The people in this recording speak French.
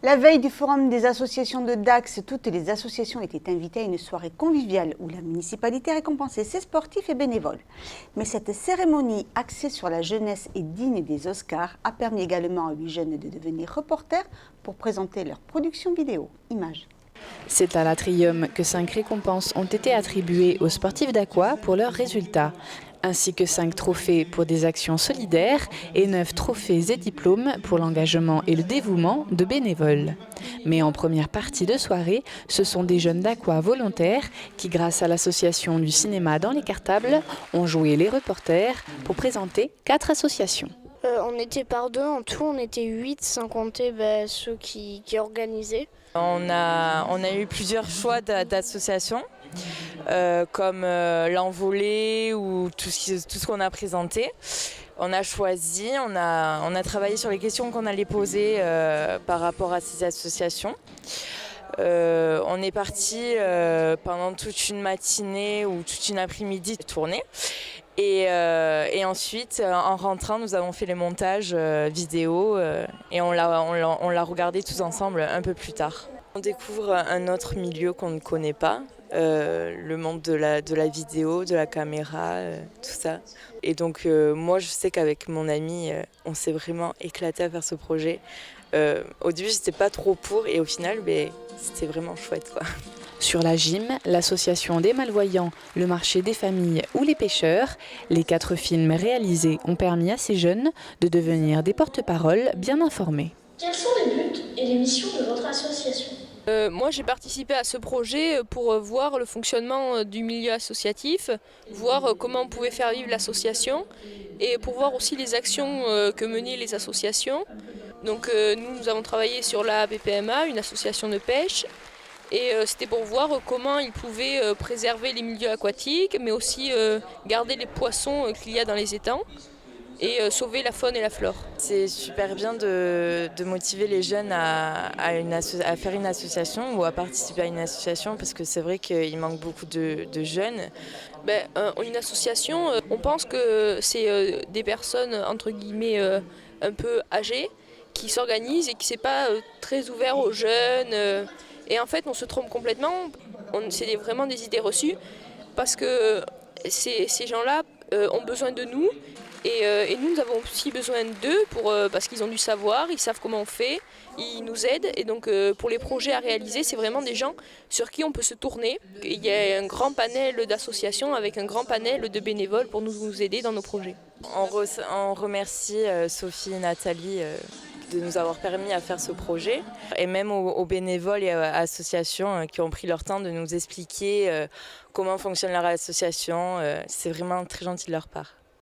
La veille du forum des associations de Dax, toutes les associations étaient invitées à une soirée conviviale où la municipalité récompensait ses sportifs et bénévoles. Mais cette cérémonie axée sur la jeunesse et digne des Oscars a permis également à 8 jeunes de devenir reporters pour présenter leur production vidéo. Images. C'est à l'Atrium que 5 récompenses ont été attribuées aux sportifs d'Aqua pour leurs résultats, ainsi que 5 trophées pour des actions solidaires et 9 trophées et diplômes pour l'engagement et le dévouement de bénévoles. Mais en première partie de soirée, ce sont des jeunes d'Aqua volontaires qui, grâce à l'association du cinéma dans les cartables, ont joué les reporters pour présenter 4 associations. On était par deux, en tout on était 8 sans compter ceux qui organisaient. On a eu plusieurs choix d'associations, comme l'Envolée ou tout ce qu'on a présenté. On a choisi, on a travaillé sur les questions qu'on allait poser par rapport à ces associations. On est parti pendant toute une matinée ou toute une après-midi tourner. Et ensuite, en rentrant, nous avons fait les montages vidéo et on l'a regardé tous ensemble un peu plus tard. On découvre un autre milieu qu'on ne connaît pas, le monde de la vidéo, de la caméra, tout ça. Et donc moi, je sais qu'avec mon ami, on s'est vraiment éclaté à faire ce projet. Au début, j'étais pas trop pour et au final, c'était vraiment chouette, quoi. Sur la gym, l'association des malvoyants, le marché des familles ou les pêcheurs, les 4 films réalisés ont permis à ces jeunes de devenir des porte-paroles bien informés. Quels sont les buts et les missions de votre association ? Moi j'ai participé à ce projet pour voir le fonctionnement du milieu associatif, voir comment on pouvait faire vivre l'association et pour voir aussi les actions que menaient les associations. Donc nous avons travaillé sur la BPMA, une association de pêche. Et c'était pour voir comment ils pouvaient préserver les milieux aquatiques, mais aussi garder les poissons qu'il y a dans les étangs et sauver la faune et la flore. C'est super bien de motiver les jeunes à faire une association ou à participer à une association parce que c'est vrai qu'il manque beaucoup de jeunes. Une association, on pense que c'est des personnes entre guillemets un peu âgées qui s'organisent et qui ne sont pas très ouverts aux jeunes. Et en fait, on se trompe complètement. C'est vraiment des idées reçues parce que ces gens-là ont besoin de nous et nous avons aussi besoin d'eux parce qu'ils ont du savoir, ils savent comment on fait, ils nous aident. Et donc, pour les projets à réaliser, c'est vraiment des gens sur qui on peut se tourner. Il y a un grand panel d'associations avec un grand panel de bénévoles pour nous aider dans nos projets. On remercie Sophie et Nathalie de nous avoir permis à faire ce projet et même aux bénévoles et à associations qui ont pris leur temps de nous expliquer comment fonctionne leur association. C'est vraiment très gentil de leur part.